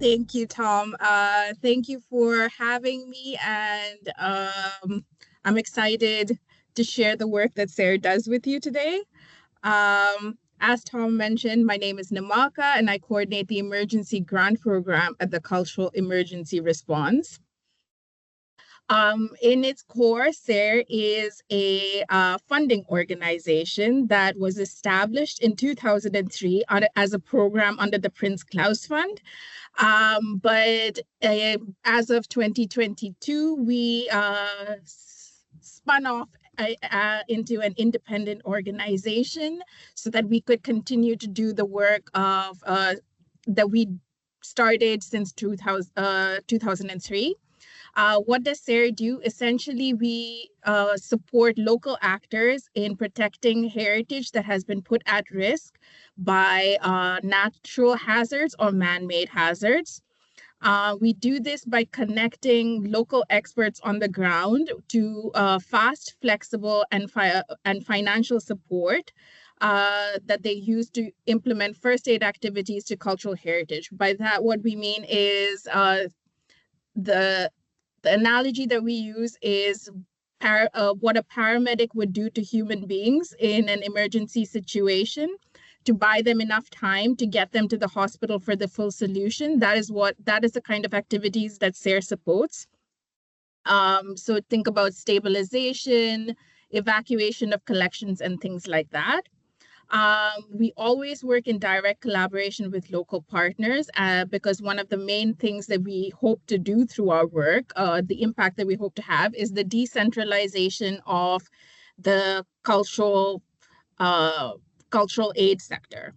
Thank you, Tom. Thank you for having me, and I'm excited to share the work that Sarah does with you today. As Tom mentioned, my name is Namaka, and I coordinate the Emergency Grant Program at the Cultural Emergency Response. In its core, SARE is a funding organization that was established in 2003 as a program under the Prince Claus Fund. But as of 2022, we spun off into an independent organization so that we could continue to do the work of that we started since 2003. What does SARE do? Essentially, we support local actors in protecting heritage that has been put at risk by natural hazards or man-made hazards. We do this by connecting local experts on the ground to fast, flexible, and financial support that they use to implement first aid activities to cultural heritage. By that, what we mean is the analogy that we use is what a paramedic would do to human beings in an emergency situation to buy them enough time to get them to the hospital for the full solution. That is the kind of activities that SARE supports. So think about stabilization, evacuation of collections, and things like that. We always work in direct collaboration with local partners because one of the main things that we hope to do through our work, the impact that we hope to have, is the decentralization of the cultural aid sector.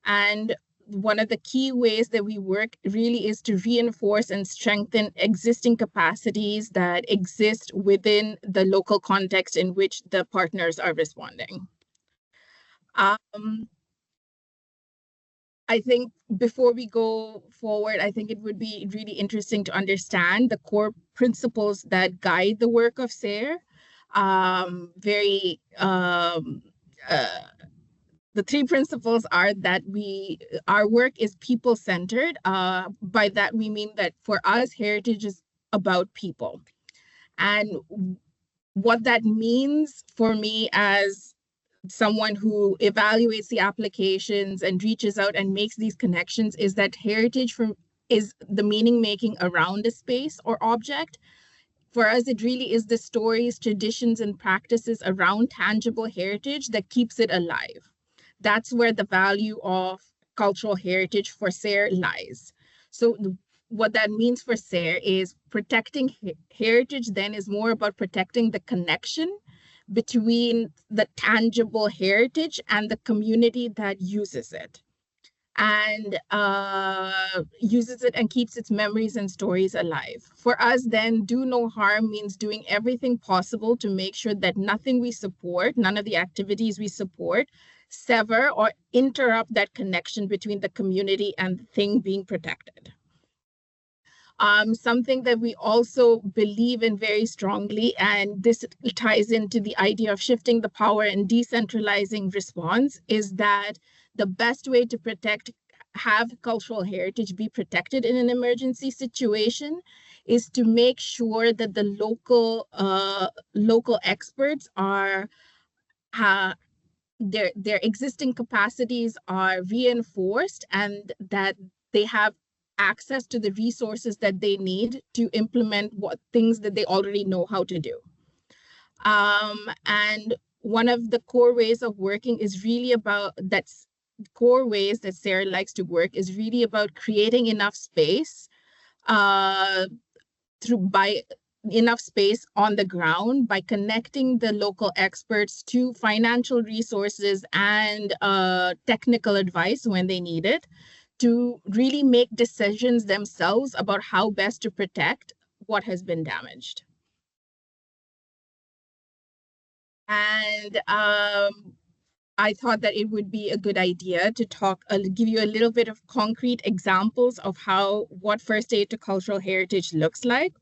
And one of the key ways that we work really is to reinforce and strengthen existing capacities that exist within the local context in which the partners are responding. I think before we go forward, I think it would be really interesting to understand the core principles that guide the work of SARE. The three principles are that our work is people-centered. By that, we mean that for us, heritage is about people. And what that means for me as someone who evaluates the applications and reaches out and makes these connections is that heritage is the meaning making around a space or object. For us, it really is the stories, traditions, and practices around tangible heritage that keeps it alive. That's where the value of cultural heritage for SARE lies. So what that means for SARE is protecting heritage then is more about protecting the connection between the tangible heritage and the community that uses it and keeps its memories and stories alive. For us, then, do no harm means doing everything possible to make sure that nothing we support, none of the activities we support, sever or interrupt that connection between the community and the thing being protected. Something that we also believe in very strongly, and this ties into the idea of shifting the power and decentralizing response, is that the best way to have cultural heritage be protected in an emergency situation is to make sure that the local experts are their existing capacities are reinforced and that they have access to the resources that they need to implement things that they already know how to do. And one of the core ways of working is really about core ways that SARE likes to work is really about creating enough space enough space on the ground by connecting the local experts to financial resources and technical advice when they need it, to really make decisions themselves about how best to protect what has been damaged. And I thought that it would be a good idea to give you a little bit of concrete examples of what first aid to cultural heritage looks like.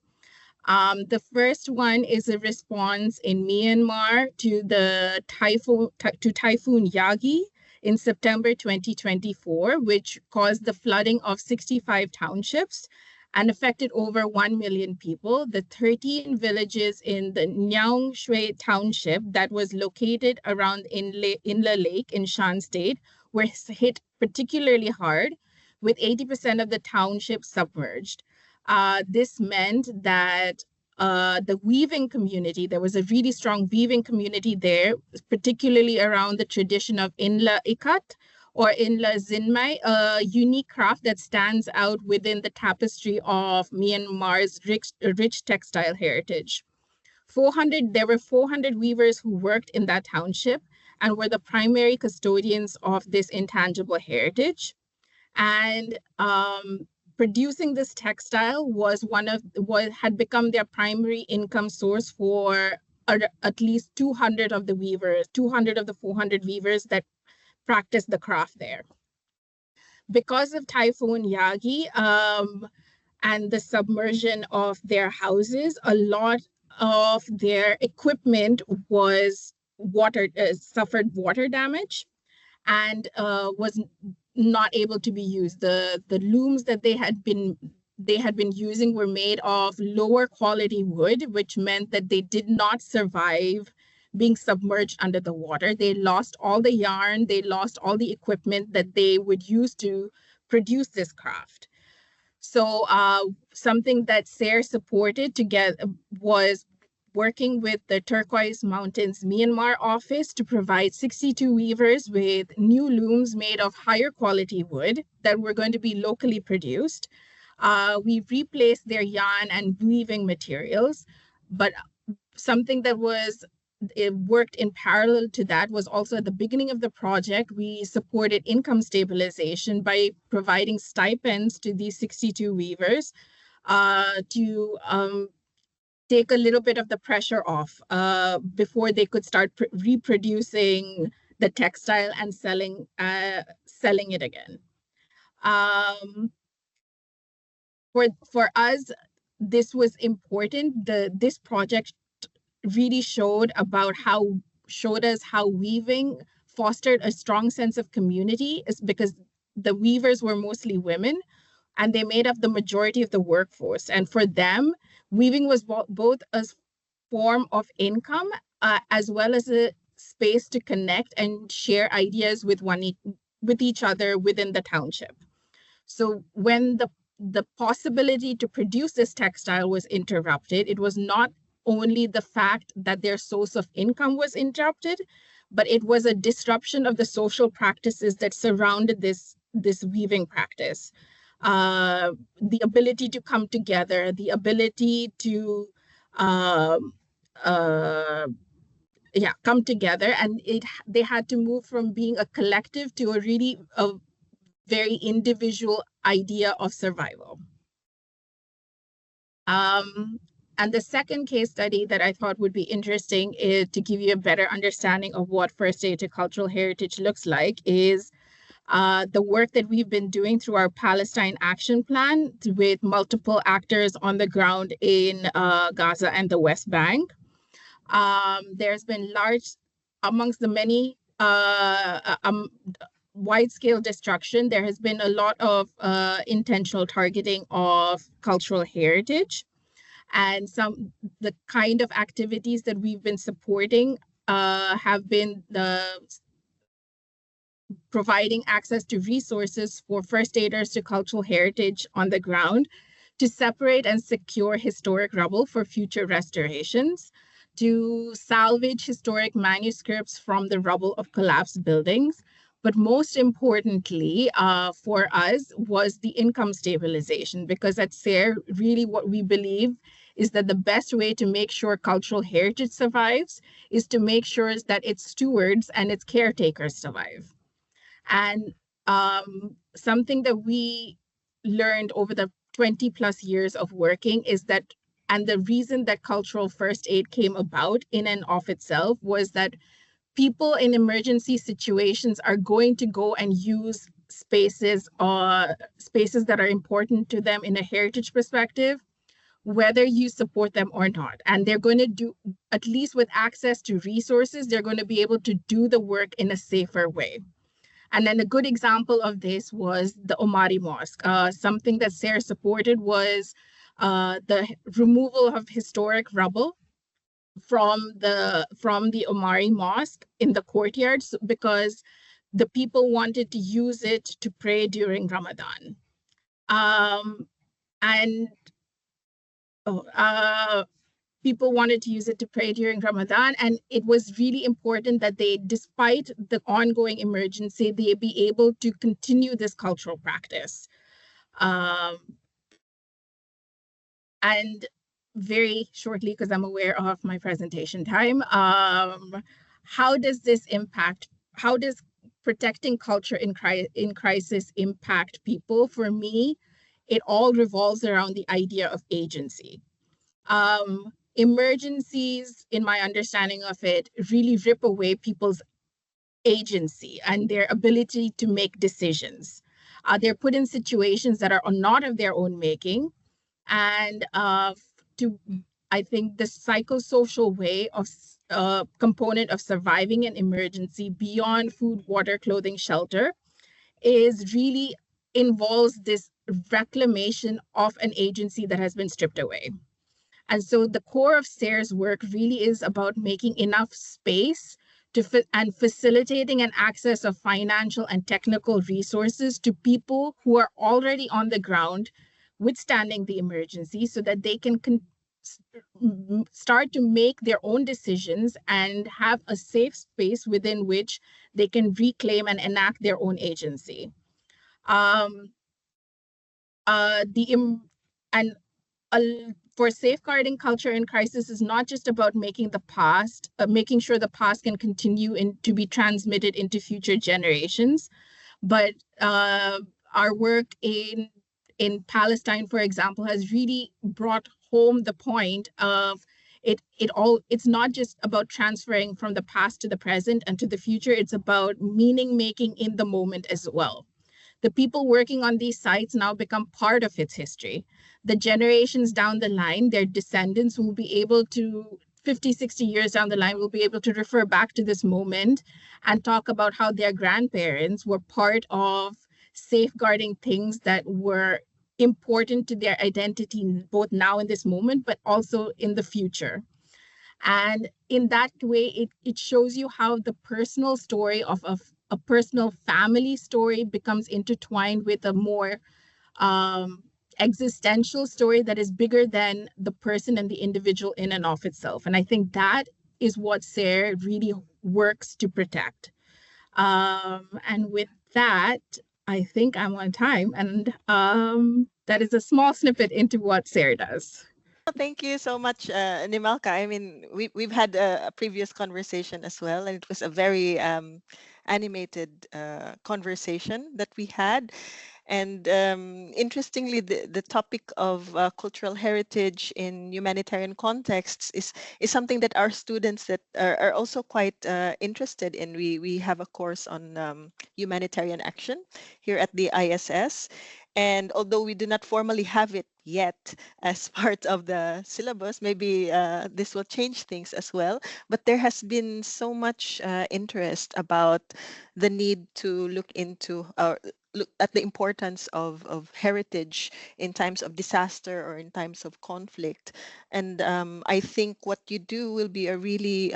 The first one is a response in Myanmar to Typhoon Yagi in September 2024, which caused the flooding of 65 townships and affected over 1 million people. The 13 villages in the Nyang Shui Township that was located around Inla Lake in Shan State were hit particularly hard, with 80% of the township submerged. This meant that the weaving community, there was a really strong weaving community there, particularly around the tradition of Inla Ikat or Inla Zinmai, a unique craft that stands out within the tapestry of Myanmar's rich textile heritage. There were 400 weavers who worked in that township and were the primary custodians of this intangible heritage. And producing this textile had become their primary income source for at least 200 of the 400 weavers that practiced the craft there. Because of Typhoon Yagi and the submersion of their houses, a lot of their equipment suffered water damage and was not able to be used. The looms that they had been using were made of lower quality wood, which meant that they did not survive being submerged under the water. They lost all the yarn, they lost all the equipment that they would use to produce this craft. So something that SARE supported together was working with the Turquoise Mountains Myanmar office to provide 62 weavers with new looms made of higher quality wood that were going to be locally produced. We replaced their yarn and weaving materials, but something that worked in parallel to that was also at the beginning of the project, we supported income stabilization by providing stipends to these 62 weavers to take a little bit of the pressure off before they could start reproducing the textile and selling it again. For us, this was important. This project really showed us how weaving fostered a strong sense of community, is because the weavers were mostly women and they made up the majority of the workforce. And for them, weaving was both a form of income as well as a space to connect and share ideas with each other within the township. So when the possibility to produce this textile was interrupted, it was not only the fact that their source of income was interrupted, but it was a disruption of the social practices that surrounded this weaving practice. The ability to come together, the ability to come together, and they had to move from being a collective to a very individual idea of survival. And the second case study that I thought would be interesting is to give you a better understanding of what First Aid to Cultural Heritage looks like is the work that we've been doing through our Palestine Action Plan with multiple actors on the ground in Gaza and the West Bank. There's been amongst the many wide-scale destruction, there has been a lot of intentional targeting of cultural heritage. And the kind of activities that we've been supporting have been providing access to resources for first aiders to cultural heritage on the ground to separate and secure historic rubble for future restorations, to salvage historic manuscripts from the rubble of collapsed buildings. But most importantly for us was the income stabilization, because at SARE, really what we believe is that the best way to make sure cultural heritage survives is to make sure that its stewards and its caretakers survive. And something that we learned over the 20 plus years of working is that, and the reason that cultural first aid came about in and of itself was that people in emergency situations are going to go and use spaces that are important to them in a heritage perspective, whether you support them or not. And they're going to do, at least with access to resources, they're going to be able to do the work in a safer way. And then a good example of this was the Omari Mosque. Something that SARE supported was the removal of historic rubble from the Omari Mosque in the courtyards because the people wanted to use it to pray during Ramadan. Um, and oh, people wanted to use it to pray during Ramadan, and it was really important that they, despite the ongoing emergency, they be able to continue this cultural practice. Um, and very shortly, because I'm aware of my presentation time, how does this impact, how does protecting culture in crisis impact people? For me, it all revolves around the idea of agency. Emergencies, in my understanding of it, really rip away people's agency and their ability to make decisions. They're put in situations that are not of their own making, and to I think the psychosocial way of component of surviving an emergency beyond food, water, clothing, shelter is really involves this reclamation of an agency that has been stripped away. And so the core of SARE's work really is about making enough space and facilitating an access of financial and technical resources to people who are already on the ground withstanding the emergency so that they can start to make their own decisions and have a safe space within which they can reclaim and enact their own agency. Um, and for safeguarding culture in crisis is not just about making sure the past can continue to be transmitted into future generations, but our work in Palestine, for example, has really brought home the point of it's not just about transferring from the past to the present and to the future. It's about meaning making in the moment as well. The people working on these sites now become part of its history. The generations down the line, their descendants will be able to, 50, 60 years down the line, will be able to refer back to this moment and talk about how their grandparents were part of safeguarding things that were important to their identity, both now in this moment, but also in the future. And in that way, it shows you how the personal story of a personal family story becomes intertwined with a more existential story that is bigger than the person and the individual in and of itself. And I think that is what SARE really works to protect. And with that, I think I'm on time. And that is a small snippet into what SARE does. Thank you so much, Nimalka. I mean, we've had a previous conversation as well, and it was a very animated conversation that we had. And interestingly, the topic of cultural heritage in humanitarian contexts is something that our students that are also quite interested in. We have a course on humanitarian action here at the ISS. And although we do not formally have it yet as part of the syllabus, maybe this will change things as well. But there has been so much interest about the need to look into look at the importance of heritage in times of disaster or in times of conflict. And I think what you do will be a really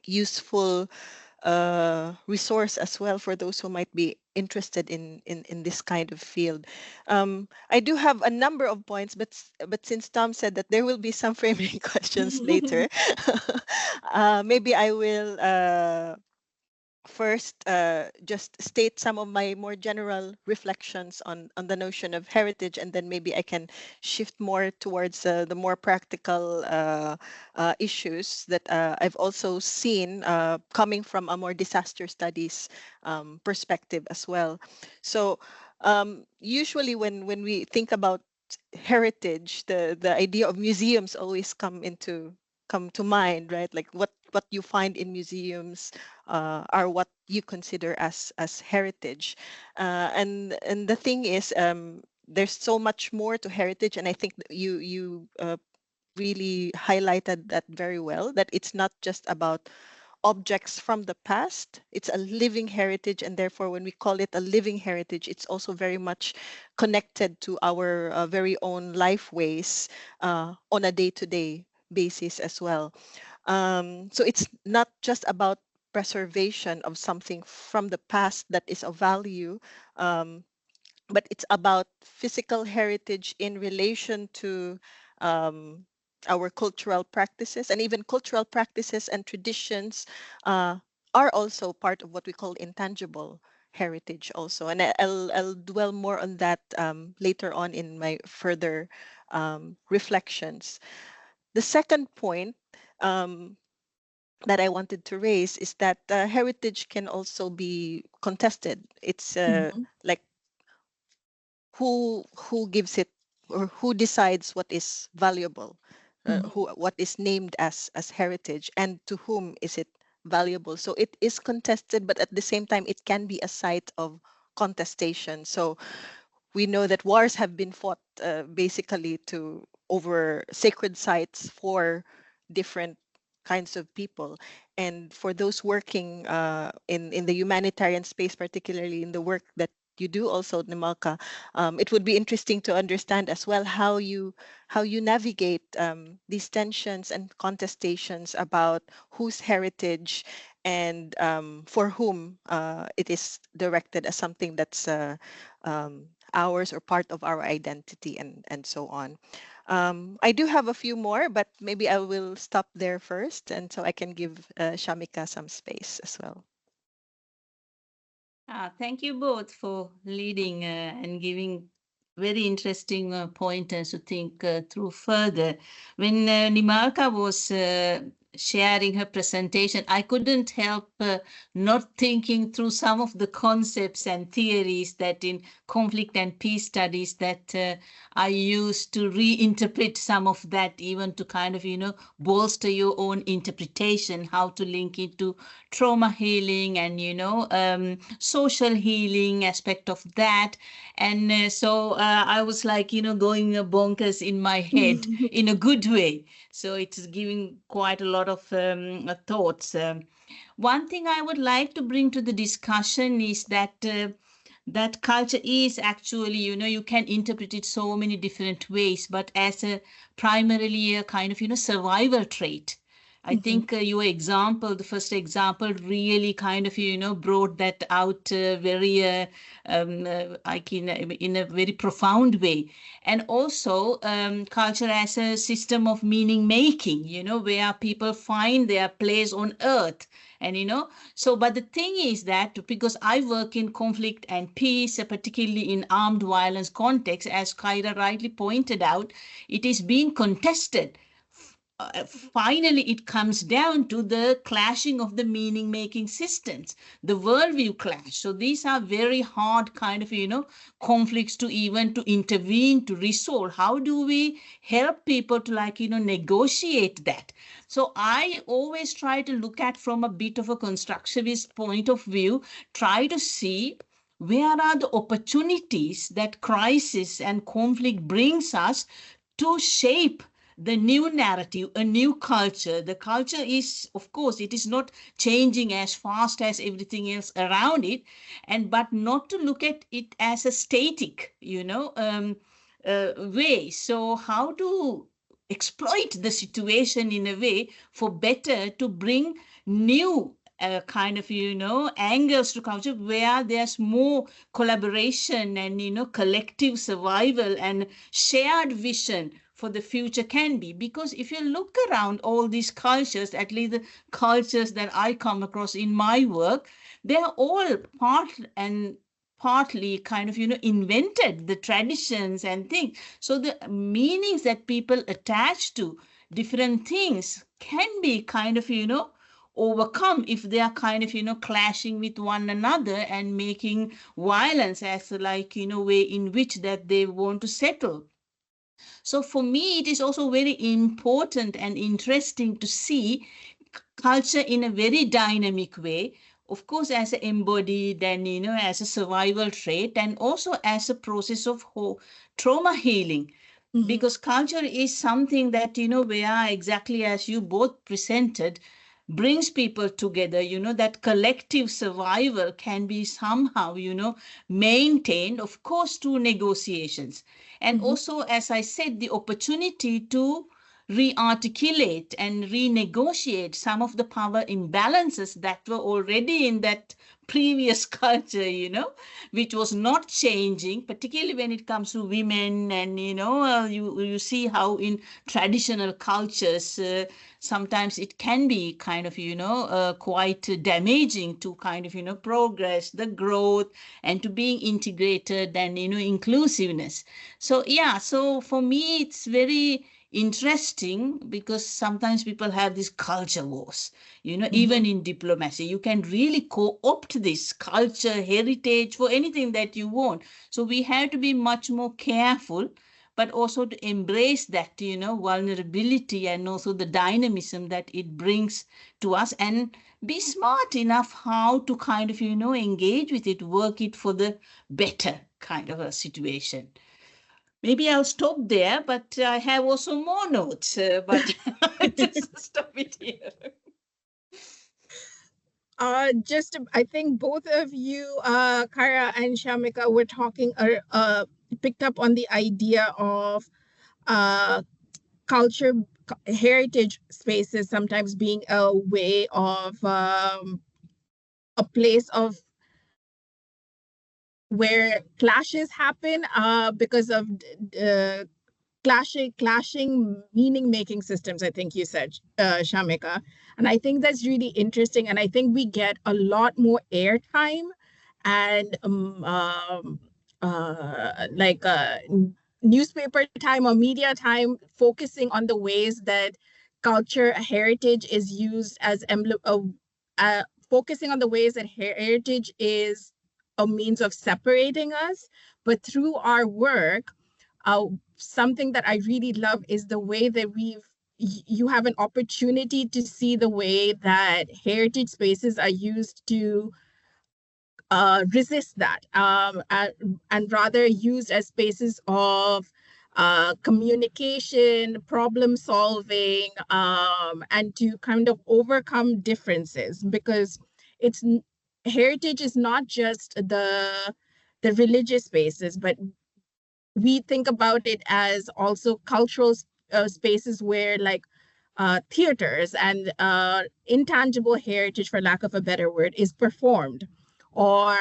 useful resource as well for those who might be interested in this kind of field. I do have a number of points, but since Tom said that there will be some framing questions later, maybe I will first just state some of my more general reflections on the notion of heritage, and then maybe I can shift more towards the more practical issues that I've also seen coming from a more disaster studies perspective as well. So usually when we think about heritage, the idea of museums always come to mind, right? Like what you find in museums are what you consider as heritage, and the thing is, there's so much more to heritage, and I think that you really highlighted that very well. That it's not just about objects from the past. It's a living heritage, and therefore when we call it a living heritage, it's also very much connected to our very own life ways on a day-to-day basis as well. So it's not just about preservation of something from the past that is of value, um, but it's about physical heritage in relation to um, our cultural practices, and even cultural practices and traditions are also part of what we call intangible heritage also. And I'll dwell more on that later on in my further reflections. The second point um, that I wanted to raise is that heritage can also be contested. It's like who gives it, or who decides what is valuable, who what is named as heritage, and to whom is it valuable. So it is contested, but at the same time it can be a site of contestation. So we know that wars have been fought basically to over sacred sites for different kinds of people. And for those working in the humanitarian space, particularly in the work that you do also, Nimalka, it would be interesting to understand as well how you navigate these tensions and contestations about whose heritage and for whom it is directed as something that's ours or part of our identity, and so on. I do have a few more, but maybe I will stop there first, and so I can give Shamika some space as well. Thank you both for leading and giving very interesting pointers to think through further. When Nimarka was sharing her presentation, I couldn't help not thinking through some of the concepts and theories that in conflict and peace studies that I use to reinterpret some of that, even to kind of, bolster your own interpretation, how to link it to trauma healing and, social healing aspect of that. And I was like, going bonkers in my head in a good way. So it's giving quite a lot of thoughts. One thing I would like to bring to the discussion is that culture is actually, you can interpret it so many different ways, but as a primarily a kind of, survival trait. I think your example, the first example, really kind of, brought that out very, like in a very profound way. And also culture as a system of meaning making, where people find their place on earth. And, so, but the thing is that because I work in conflict and peace, particularly in armed violence context, as Kyra rightly pointed out, it is being contested. Finally, it comes down to the clashing of the meaning making systems, the worldview clash. So these are very hard kind of, conflicts to even to intervene, to resolve. How do we help people to like, negotiate that? So I always try to look at from a bit of a constructivist point of view, try to see where are the opportunities that crisis and conflict brings us to shape the new narrative, a new culture. The culture is, of course, it is not changing as fast as everything else around it, and but not to look at it as a static, way. So how to exploit the situation in a way for better to bring new kind of angles to culture where there's more collaboration and collective survival and shared vision for the future can be. Because if you look around all these cultures, at least the cultures that I come across in my work, they're all partly kind of invented the traditions and things. So the meanings that people attach to different things can be kind of overcome if they are kind of clashing with one another and making violence as like way in which that they want to settle. So for me, it is also very important and interesting to see culture in a very dynamic way. Of course, as an embodied and, as a survival trait, and also as a process of trauma healing. Because culture is something that, where exactly as you both presented, brings people together, that collective survival can be somehow, maintained, of course, through negotiations. And also, as I said, the opportunity to re-articulate and renegotiate some of the power imbalances that were already in that previous culture, which was not changing, particularly when it comes to women. And, you see how in traditional cultures, sometimes it can be kind of, quite damaging to kind of, progress, the growth, and to being integrated and, inclusiveness. So, yeah, so for me, it's very interesting because sometimes people have these culture wars, even in diplomacy. You can really co-opt this culture, heritage for anything that you want. So we have to be much more careful, but also to embrace that, vulnerability and also the dynamism that it brings to us, and be smart enough how to kind of, engage with it, work it for the better kind of a situation. Maybe I'll stop there, but I have also more notes, but I just stop it here. I think both of you, Kara and Shamika, were talking, picked up on the idea of culture, heritage spaces sometimes being a way of a place of where clashes happen because of clashing meaning-making systems, I think you said, Shamika. And I think that's really interesting. And I think we get a lot more airtime and newspaper time or media time focusing on the ways that culture, heritage is used as emblem of, focusing on the ways that heritage is a means of separating us. But through our work, something that I really love is the way that you have an opportunity to see the way that heritage spaces are used to resist that, and rather used as spaces of communication, problem solving, and to kind of overcome differences. Because it's heritage is not just the religious spaces, but we think about it as also cultural spaces where, like, theaters and intangible heritage, for lack of a better word, is performed. Or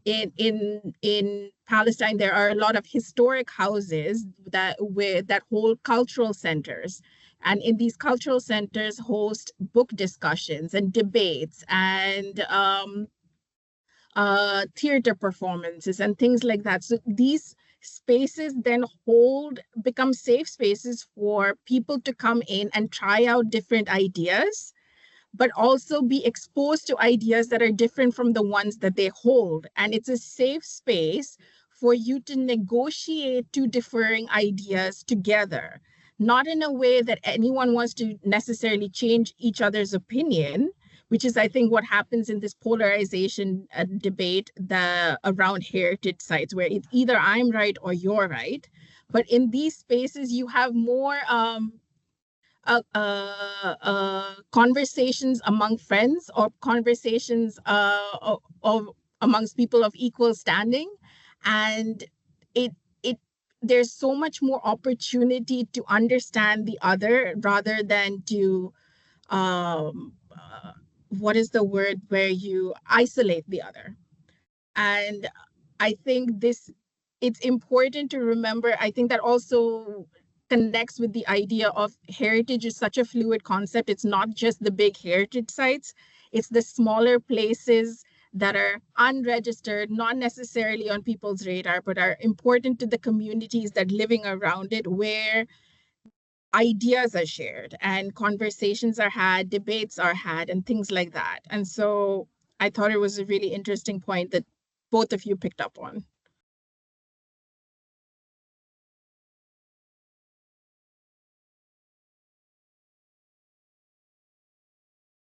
in Palestine, there are a lot of historic houses that hold cultural centers. And in these cultural centers host book discussions and debates and theater performances and things like that. So these spaces then become safe spaces for people to come in and try out different ideas, but also be exposed to ideas that are different from the ones that they hold. And it's a safe space for you to negotiate two differing ideas together, not in a way that anyone wants to necessarily change each other's opinion, which is, I think, what happens in this polarization debate around heritage sites, where it's either I'm right or you're right. But in these spaces, you have more conversations among friends, or conversations of amongst people of equal standing. And it it there's so much more opportunity to understand the other rather than to what is the word where you isolate the other. And I think it's important to remember. I think that also connects with the idea of heritage is such a fluid concept. It's not just the big heritage sites, it's the smaller places that are unregistered, not necessarily on people's radar, but are important to the communities that living around it, where ideas are shared and conversations are had, debates are had, and things like that. And so I thought it was a really interesting point that both of you picked up on.